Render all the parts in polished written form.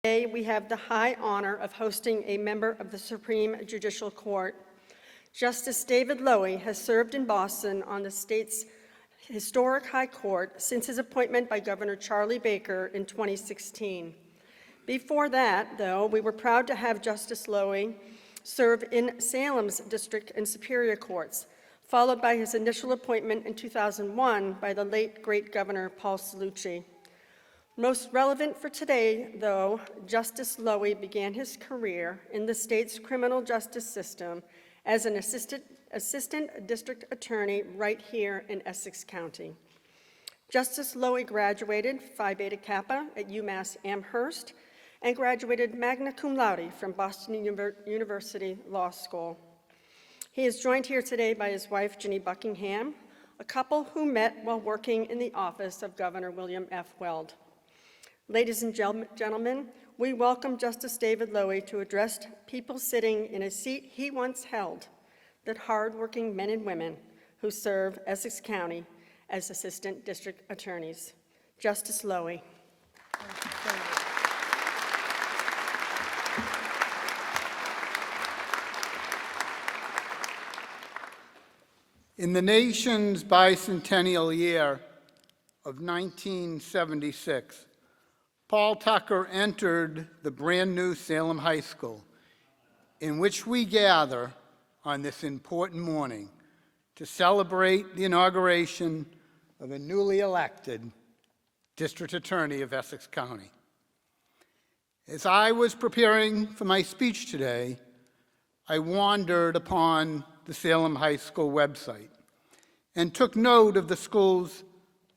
Today, we have the high honor of hosting a member of the Supreme Judicial Court. Justice David Lowy has served in Boston on the state's historic High Court since his appointment by Governor Charlie Baker in 2016. Before that, though, we were proud to have Justice Lowy serve in Salem's District and Superior Courts, followed by his initial appointment in 2001 by the late great Governor Paul Cellucci. Most relevant for today, though, Justice Lowy began his career in the state's criminal justice system as an assistant district attorney right here in Essex County. Justice Lowy graduated Phi Beta Kappa at UMass Amherst and graduated magna cum laude from Boston University Law School. He is joined here today by his wife, Ginny Buckingham, a couple who met while working in the office of Governor William F. Weld. Ladies and gentlemen, we welcome Justice David Lowy to address people sitting in a seat he once held, the hardworking men and women who serve Essex County as assistant district attorneys. Justice Lowy. In the nation's bicentennial year of 1976, Paul Tucker entered the brand new Salem High School, in which we gather on this important morning to celebrate the inauguration of a newly elected District Attorney of Essex County. As I was preparing for my speech today, I wandered upon the Salem High School website and took note of the school's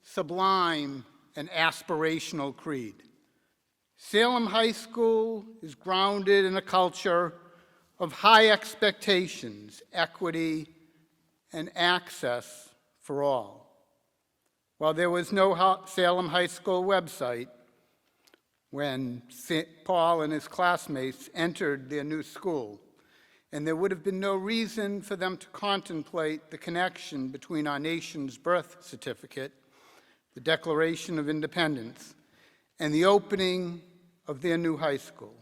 sublime and aspirational creed. Salem High School is grounded in a culture of high expectations, equity, and access for all. While there was no Salem High School website when Paul and his classmates entered their new school, and there would have been no reason for them to contemplate the connection between our nation's birth certificate, the Declaration of Independence, and the opening of their new high school.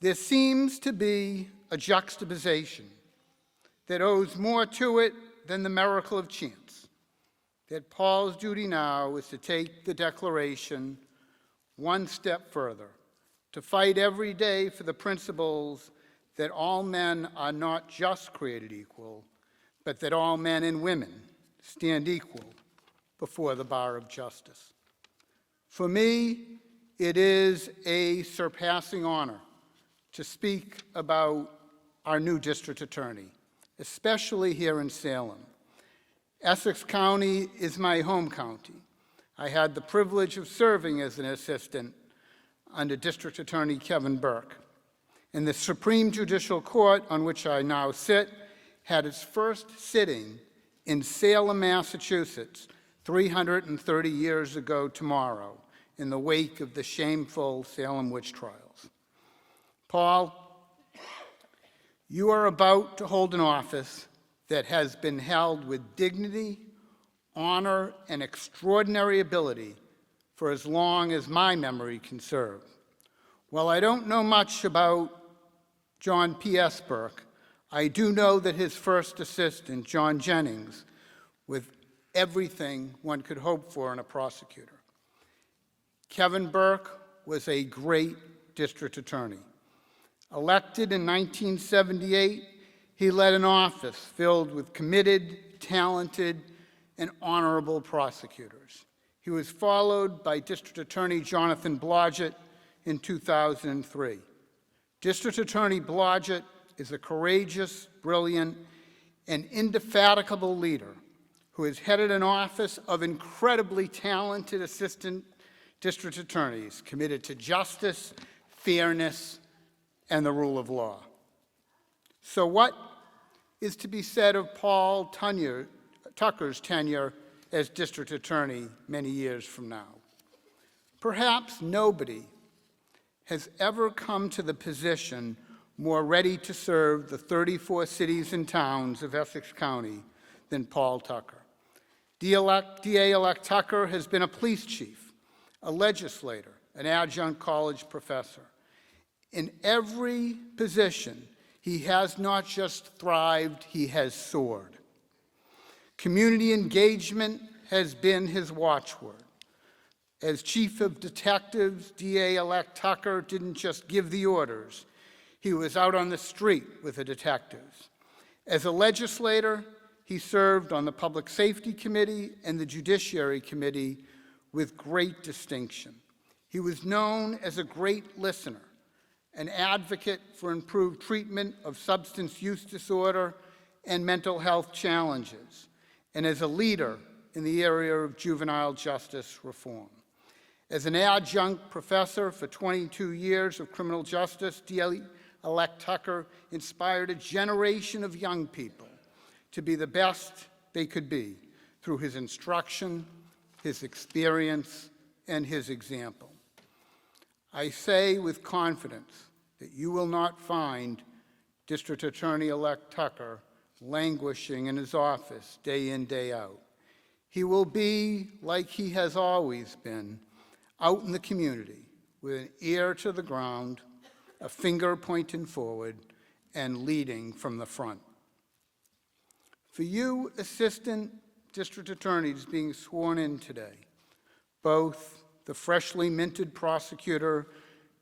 There seems to be a juxtaposition that owes more to it than the miracle of chance, that Paul's duty now is to take the Declaration one step further, to fight every day for the principles that all men are not just created equal, but that all men and women stand equal before the bar of justice. For me, it is a surpassing honor to speak about our new district attorney, especially here in Salem. Essex County is my home county. I had the privilege of serving as an assistant under District Attorney Kevin Burke. And the Supreme Judicial Court, on which I now sit, had its first sitting in Salem, Massachusetts, 330 years ago tomorrow, in the wake of the shameful Salem witch trials. Paul, you are about to hold an office that has been held with dignity, honor, and extraordinary ability for as long as my memory can serve. While I don't know much about John P.S. Burke, I do know that his first assistant, John Jennings, with everything one could hope for in a prosecutor. Kevin Burke was a great district attorney. Elected in 1978, he led an office filled with committed, talented, and honorable prosecutors. He was followed by District Attorney Jonathan Blodgett in 2003. District Attorney Blodgett is a courageous, brilliant, and indefatigable leader who has headed an office of incredibly talented assistant district attorneys committed to justice, fairness, and the rule of law. So what is to be said of Paul Tucker's tenure as district attorney many years from now? Perhaps nobody has ever come to the position more ready to serve the 34 cities and towns of Essex County than Paul Tucker. DA-elect Tucker has been a police chief, a legislator, an adjunct college professor. In every position, he has not just thrived, he has soared. Community engagement has been his watchword. As chief of detectives, DA-elect Tucker didn't just give the orders. He was out on the street with the detectives. As a legislator, he served on the Public Safety Committee and the Judiciary Committee with great distinction. He was known as a great listener, an advocate for improved treatment of substance use disorder and mental health challenges, and as a leader in the area of juvenile justice reform. As an adjunct professor for 22 years of criminal justice, DA-elect Tucker inspired a generation of young people to be the best they could be through his instruction, his experience, and his example. I say with confidence that you will not find District Attorney-elect Tucker languishing in his office day in, day out. He will be, like he has always been, out in the community with an ear to the ground, a finger pointing forward, and leading from the front. For you, Assistant District Attorneys being sworn in today, both the freshly minted prosecutor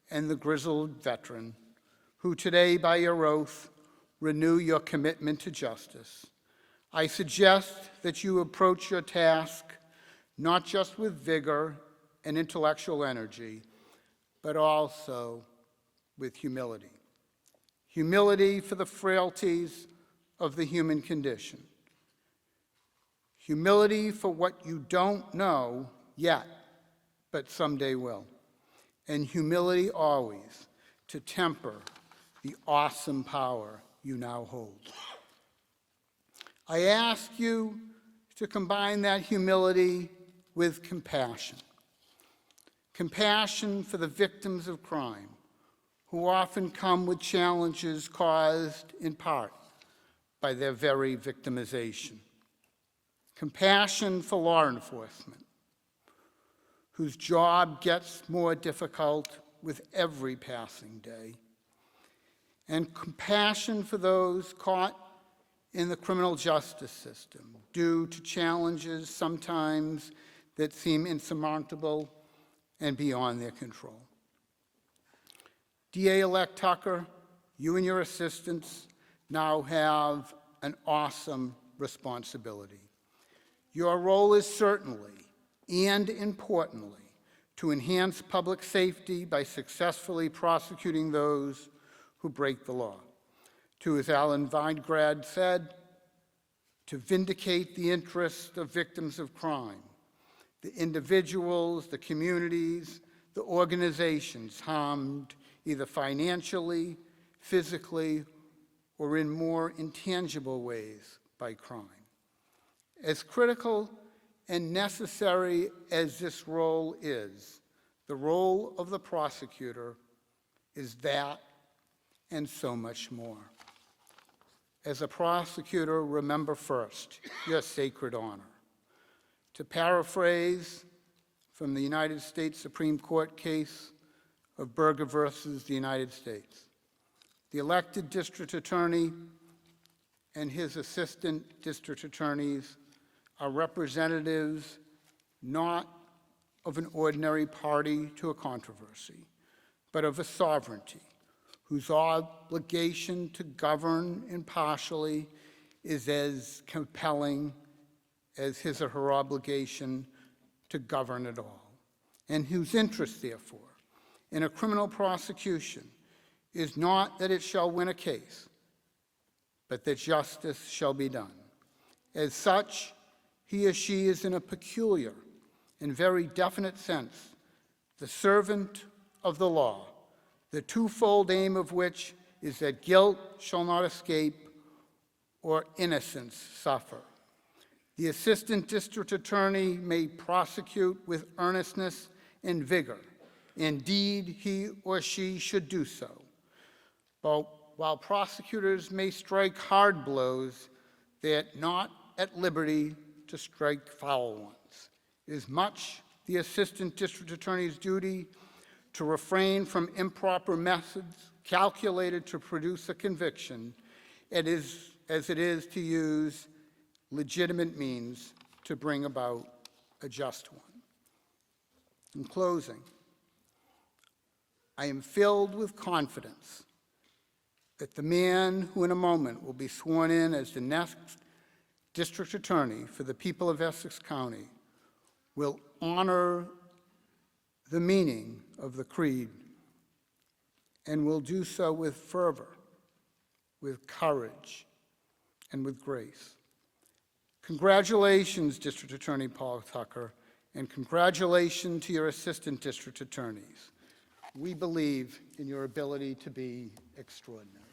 and the grizzled veteran, who today, by your oath, renew your commitment to justice, I suggest that you approach your task not just with vigor and intellectual energy, but also with humility. Humility for the frailties of the human condition. Humility for what you don't know yet, but someday will. And humility always to temper the awesome power you now hold. I ask you to combine that humility with compassion. Compassion for the victims of crime, who often come with challenges caused in part by their very victimization. Compassion for law enforcement, whose job gets more difficult with every passing day. And compassion for those caught in the criminal justice system due to challenges sometimes that seem insurmountable and beyond their control. DA-elect Tucker, you and your assistants now have an awesome responsibility. Your role is certainly and importantly to enhance public safety by successfully prosecuting those who break the law. To, as Alan Weingrad said, to vindicate the interests of victims of crime, the individuals, the communities, the organizations harmed either financially, physically, or in more intangible ways by crime. As critical and necessary as this role is, the role of the prosecutor is that and so much more. As a prosecutor, remember first your sacred honor. To paraphrase from the United States Supreme Court case of Berger versus the United States, the elected district attorney and his assistant district attorneys are representatives not of an ordinary party to a controversy, but of a sovereignty whose obligation to govern impartially is as compelling as his or her obligation to govern at all, and whose interest, therefore, in a criminal prosecution is not that it shall win a case, but that justice shall be done. As such, he or she is in a peculiar and very definite sense the servant of the law, the twofold aim of which is that guilt shall not escape or innocence suffer. The assistant district attorney may prosecute with earnestness and vigor. Indeed, he or she should do so. But while prosecutors may strike hard blows, they are not at liberty to strike foul ones. It is much the assistant district attorney's duty to refrain from improper methods calculated to produce a conviction, as it is to use legitimate means to bring about a just one. In closing, I am filled with confidence that the man who in a moment will be sworn in as the next district attorney for the people of Essex County will honor the meaning of the creed and will do so with fervor, with courage, and with grace. Congratulations, District Attorney Paul Tucker, and congratulations to your assistant district attorneys. We believe in your ability to be extraordinary.